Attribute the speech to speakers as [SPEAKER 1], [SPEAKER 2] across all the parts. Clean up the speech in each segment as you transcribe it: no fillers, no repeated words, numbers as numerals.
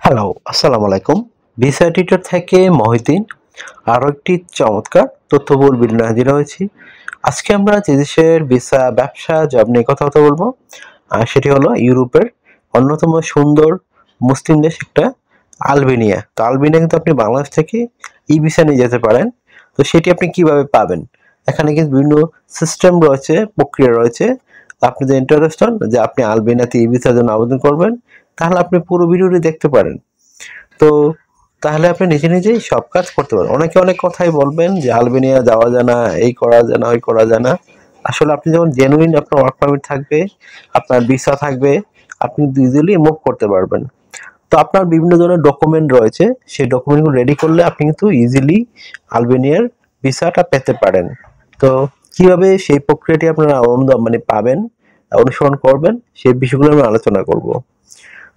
[SPEAKER 1] Hello, আসসালামু আলাইকুম। Visa tutor থেকে মহিউদ্দিন আরও একটি চমৎকার তথ্যবহুল ভিডিও নিয়ে হাজির হয়েছি। আজকে আমরা যে দেশের ভিসা ব্যবসা জব নিয়ে কথা বলবো সেটি হলো ইউরোপের অন্যতম সুন্দর মুসলিম দেশ একটা আলবেনিয়া। তো আলবেনিয়া কিন্তু আপনি বাংলাদেশ থেকে ই ভিসা নিয়ে যেতে পারেন। তো সেটি আপনি কিভাবে পাবেন? এখানে কিন্তু বিভিন্ন সিস্টেম রয়েছে, প্রক্রিয়া রয়েছে। আপনি যদি ইন্টারেস্ট হন যে আপনি আলবেনিয়াতে ই ভিসার জন্য আবেদন করবেন, তাহলে আপনি পুরো ভিডিওটি দেখতে পারেন। তো তাহলে আপনি নিজে নিজেই সব কাজ করতে পারেন। অনেকে অনেক কথাই বলবেন যে আলবেনিয়া যাওয়া যায় না, এই করা যায় না, ওই করা যায় না। আসলে আপনি যখন জেনুইন আপনার ওয়ার্ক পারমিট থাকবে, আপনার ভিসা থাকবে, আপনি ইজিলি মুভ করতে পারবেন। তো আপনার বিভিন্ন ধরনের ডকুমেন্ট রয়েছে, সেই ডকুমেন্টগুলো রেডি করলে আপনি কিন্তু ইজিলি আলবেনিয়ার ভিসাটা পেতে পারেন। তো কিভাবে সেই প্রক্রিয়াটি আপনারা পাবেন, অনুসরণ করবেন, সেই বিষয়গুলো আমরা আলোচনা করব।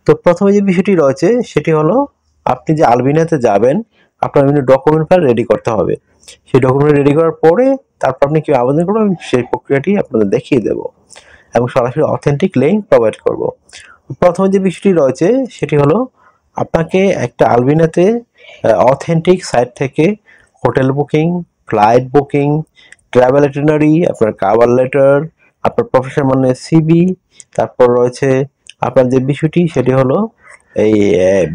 [SPEAKER 1] তো প্রথমে যে বিষয়টি রয়েছে সেটি হলো আপনি যে আলবেনিয়াতে যাবেন, আপনার বিভিন্ন ডকুমেন্ট ফাইল রেডি করতে হবে। সেই ডকুমেন্ট রেডি করার পরে তারপর আপনি কি আবেদন করবেন সেই প্রক্রিয়াটি আপনাদের দেখিয়ে দেব এবং সরাসরি অথেন্টিক লিঙ্ক প্রোভাইড করব। প্রথমে যে বিষয়টি রয়েছে সেটি হলো আপনাকে একটা আলবেনিয়াতে অথেন্টিক সাইট থেকে hotel booking, flight booking, travel itinerary, আপনার কভার লেটার, আপনার প্রফেশনাল মানে সিভি, তারপর রয়েছে আপনার যে বিষয়টি সেটি হলো এই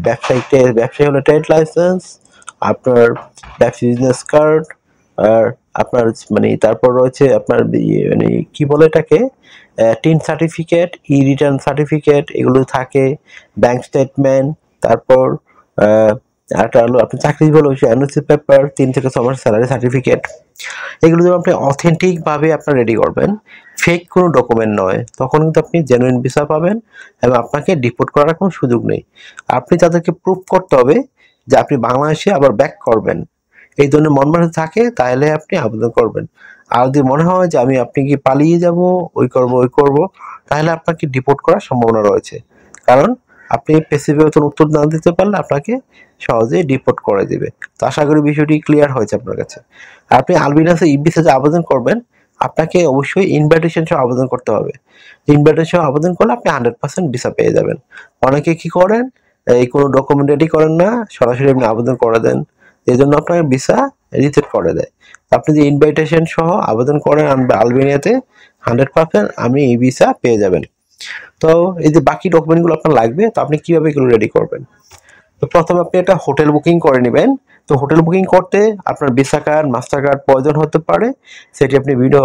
[SPEAKER 1] ব্যবসায়ী হলো ট্রেড লাইসেন্স, আপনার ব্যবসা বিজনেস কার্ড, আর আপনার তারপর রয়েছে আপনার কি বলে এটাকে টিন সার্টিফিকেট, ই রিটার্ন সার্টিফিকেট, এগুলো থাকে, ব্যাংক স্টেটমেন্ট, তারপর আরটা হলো আপনি চাকরিজীবী হলে এনওসি পেপার, 3 থেকে 6 মাসের স্যালারি সার্টিফিকেট। এগুলো যখন আপনি অথেন্টিক ভাবে আপনার রেডি করবেন, ফেক কোনো ডকুমেন্ট নয়, তখন কিন্তু আপনি জেনুইন ভিসা পাবেন এবং আপনাকে ডিপোর্ট করার কোনো সুযোগ নেই। আপনি তাদেরকে প্রুফ করতে হবে যে আপনি বাংলাদেশে আবার ব্যাক করবেন। এই ধরনের মন মানসিকতা থাকে তাহলে আপনি আবেদন করবেন। আর যদি মনে হয় যে আপনি কি পালিয়ে যাব, ওই করব, তাহলে আপনাকে ডিপোর্ট করার সম্ভাবনা রয়েছে। কারণ আপনি পেসিফিক উত্তর না দিতে পারলে আপনাকে সহজেই ডিপোর্ট করে দিবে। তো আশা করি বিষয়টি ক্লিয়ার হয়েছে আপনার কাছে। আপনি আলবেনিয়াতে ই ভিসাতে আবেদন করবেন, আপনাকে অবশ্যই ইনভাইটেশন সহ আবেদন করতে হবে। ইনভাইটেশন সহ আবেদন করলে আপনি 100% ভিসা পেয়ে যাবেন। অনেকে কি করেন, এই কোনো ডকুমেন্ট রেডি করেন না, সরাসরি আপনি আবেদন করে দেন, এই জন্য আপনাকে ভিসা রিজেক্ট করে দেয়। আপনি যে ইনভাইটেশন সহ আবেদন করেন আলবেনিয়াতে, 100% আপনি এই ভিসা পেয়ে যাবেন। তো এই যে বাকি ডকুমেন্টগুলো আপনার লাগবে, তো আপনি কিভাবে এগুলো রেডি করবেন? তো প্রথমে আপনি একটা হোটেল বুকিং করে নেবেন। তো হোটেল বুকিং করতে আপনার ভিসা কার্ড, মাস্টার কার্ড প্রয়োজন হতে পারে, সেটি আপনি বিভিন্ন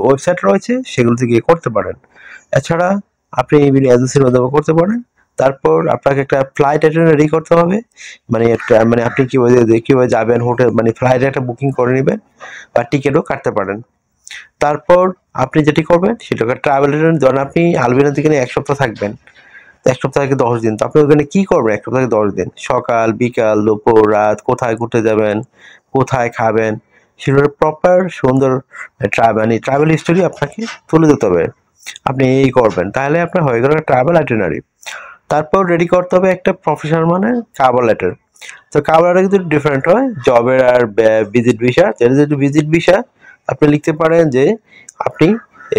[SPEAKER 1] ওয়েবসাইট রয়েছে সেগুলোতে গিয়ে করতে পারেন। এছাড়া আপনি বিভিন্ন এজেন্সির মাধ্যমে করতে পারেন। তারপর আপনাকে একটা ফ্লাইট রেডি করতে হবে, আপনি কিভাবে যাবেন, হোটেল ফ্লাইট একটা বুকিং করে নেবেন বা টিকিটও কাটতে পারেন। তারপর আপনি যেটি করবেন সেটা ট্রাভেল এজেন্ট, যখন আপনি আলবেনিয়া থেকে 1 সপ্তাহ থাকবেন, 1 সপ্তাহ থেকে 10 দিন, তো আপনি ওখানে কি করবেন? 1 সপ্তাহ থেকে 10 দিন, সকাল, বিকাল, দুপুর, রাত, কোথায় ঘুরতে যাবেন, কোথায় খাবেন, সেগুলোর প্রপার সুন্দর ট্রাভেল হিস্টোরি আপনাকে তুলে দিতে হবে। আপনি এই করবেন, তাহলে আপনার হয়ে গেল ট্রাভেল আইটিনারি। তারপর রেডি করতে হবে একটা প্রফেশনাল কভার লেটার। তো কভার লেটার কিন্তু ডিফারেন্ট হয় জবের আর ভিজিট ভিসা। যেটা ভিজিট ভিসা, আপনি লিখতে পারেন যে আপনি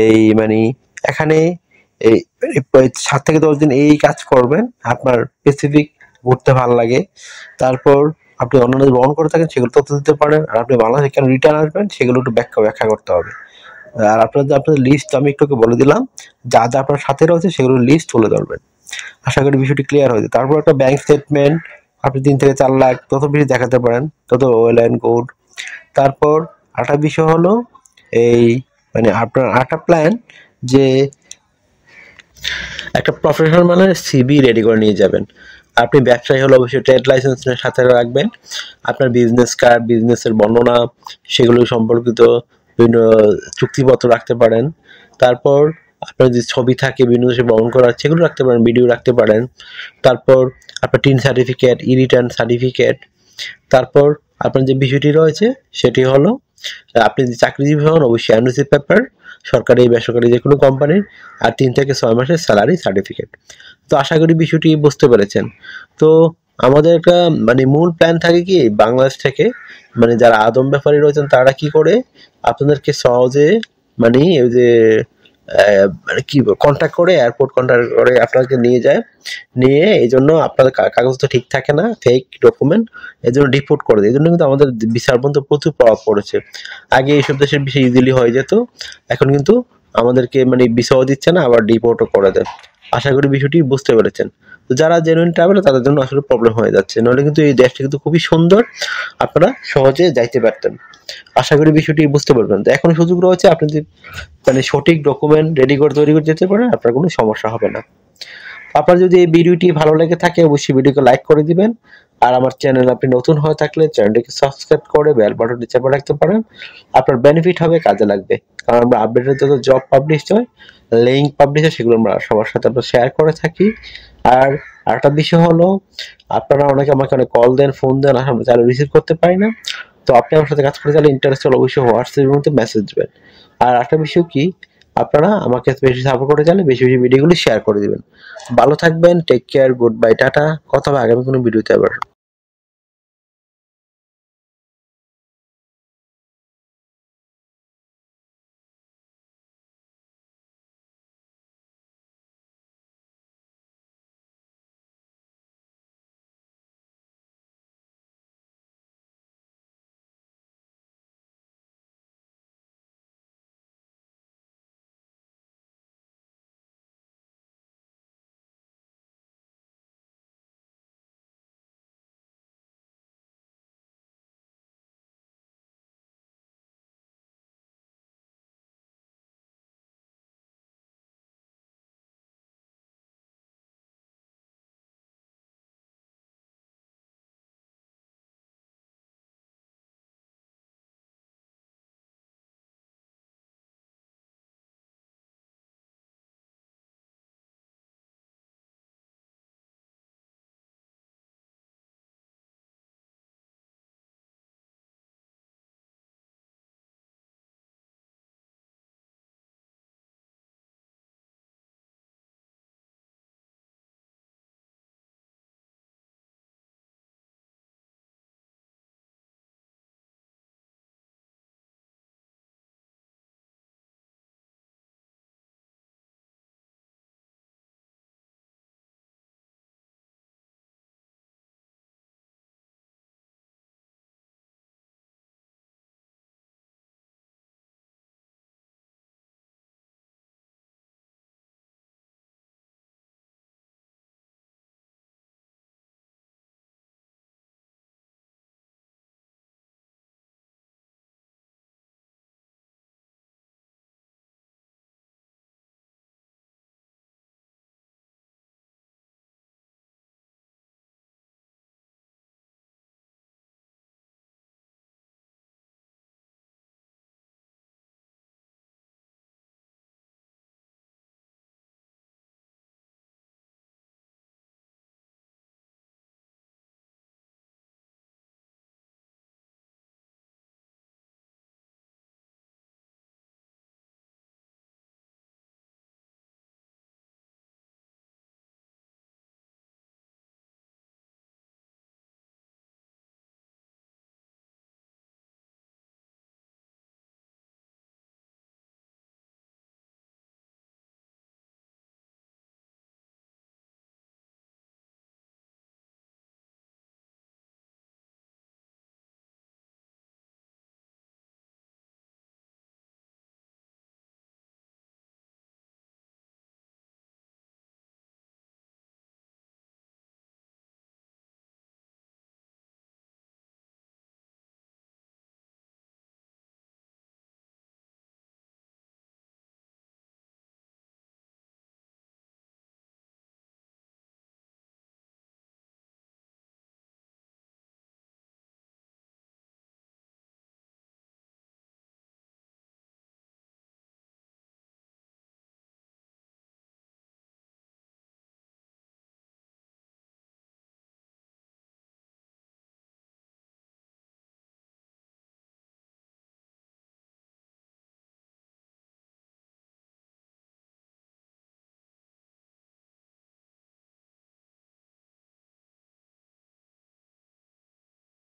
[SPEAKER 1] এই এখানে এই 7 থেকে 10 দিন এই কাজ করবেন, আপনার স্পেসিফিক ঘুরতে ভালো লাগে। তারপর আপনি অন্যান্য গ্রহণ করে থাকেন সেগুলো তথ্য দিতে পারেন। আর আপনি বাংলাদেশে কেন রিটার্ন আসবেন সেগুলো একটু ব্যাখ্যা করতে হবে। আর আপনাদের লিস্ট আমি একটু বলে দিলাম, যা আপনার সাথে রয়েছে সেগুলোর লিস্ট তুলে ধরবেন। আশা করি বিষয়টি ক্লিয়ার হয়েছে। তারপর একটা ব্যাংক স্টেটমেন্ট, আপনি 3 থেকে 4 লাখ তত বেশি দেখাতে পারেন, তত ওয়েল অ্যান্ড গুড। তারপর আরেকটা বিষয় হলো এই আপনার আরেকটা প্ল্যান যে একটা প্রফেশনাল সিভি রেডি করে নিয়ে যাবেন। আপনি ব্যবসায়ী হলে অবশ্যই ট্রেড লাইসেন্সের সাথে রাখবেন। আপনার বিজনেস কার্ড, বিজনেসের বর্ণনা, সেগুলো সম্পর্কিত বিভিন্ন চুক্তিপত্র রাখতে পারেন। তারপর আপনার যে ছবি থাকে বিভিন্ন দেশে ভ্রমণ করার, সেগুলো রাখতে পারেন, ভিডিও রাখতে পারেন। তারপর আপনার টিন সার্টিফিকেট, ই রিটার্ন সার্টিফিকেট। তারপর আপনার যে বিষয়টি রয়েছে সেটি হলো আপনি যে চাকরিজীবী হন অবশ্যই এনওসি পেপার, সরকারি বেসরকারি যে কোনো কোম্পানির, আর 3 থেকে 6 মাসের স্যালারি সার্টিফিকেট। তো আশা করি বিষয়টি বুঝতে পেরেছেন। তো আমাদের একটা মূল প্ল্যান থাকে কি, বাংলাদেশ থেকে যারা আদম ব্যাপারী রয়েছেন তারা কি করে আপনাদেরকে সহজে ওই যে মানে কি কন্ট্যাক্ট করে এয়ারপোর্ট কন্ট্যাক্ট করে আপনাকে নিয়ে যায়, নিয়ে এই জন্য আপনাদের কাগজ তো ঠিক থাকে না, ফেক ডকুমেন্ট, এই জন্য ডিপোর্ট করে দেয়। এই জন্য কিন্তু আমাদের ভিসার মধ্যে প্রচুর প্রভাব পড়েছে। আগে এইসব দেশের ভিসা ইজিলি হয়ে যেত, এখন কিন্তু আমাদেরকে মানে ভিসাও দিচ্ছে না, আবার ডিপোর্টও করে দেয়। আশা করি বিষয়টি বুঝতে পেরেছেন। তো যারা জেনুইন ট্রাভেলার তাদের জন্য আসলে প্রবলেম হয়ে যাচ্ছে, নাহলে কিন্তু এই দেশটি কিন্তু খুবই সুন্দর, আপনারা সহজে যাইতে পারতেন। আশা করি বিষয়টি বুঝতে পারবেন। তো এখন সুযোগ রয়েছে, আপনি যদি মানে সঠিক ডকুমেন্ট রেডি করে তৈরি করে যেতে পারেন, আপনার কোনো সমস্যা হবে না। আপনার যদি এই ভিডিওটি ভালো লেগে থাকে অবশ্যই ভিডিওকে লাইক করে দিবেন। আর আমার চ্যানেল আপনি নতুন হয়ে থাকলে চ্যানেলটিকে সাবস্ক্রাইব করে বেল বাটনটি চেপে রাখতে পারেন। আপনার বেনিফিট হবে, কাজে লাগবে। কারণ আমরা আপডেটের যত জব পাবলিশ হয়, লিঙ্ক পাবলিশ হয়, সেগুলো আমরা সবার সাথে আমরা শেয়ার করে থাকি। আর আরেকটা বিষয় হলো, আপনারা অনেকে আমাকে অনেক কল দেন, ফোন দেন, আমরা চাইলে রিসিভ করতে পারি না। তো আপনি আমার সাথে কাজ করতে চাইলে ইন্টারেস্ট হলে অবশ্যই হোয়াটসঅ্যাপের মধ্যে মেসেজ দেবেন। আর একটা বিষয় কি, আপনারা আমাকে বেশি সাপোর্ট করতে চাইলে বেশি বেশি ভিডিওগুলি শেয়ার করে দিবেন। ভালো থাকবেন, take care, good bye, tata. কথা হবে আগামী কোনো ভিডিওতে আবার।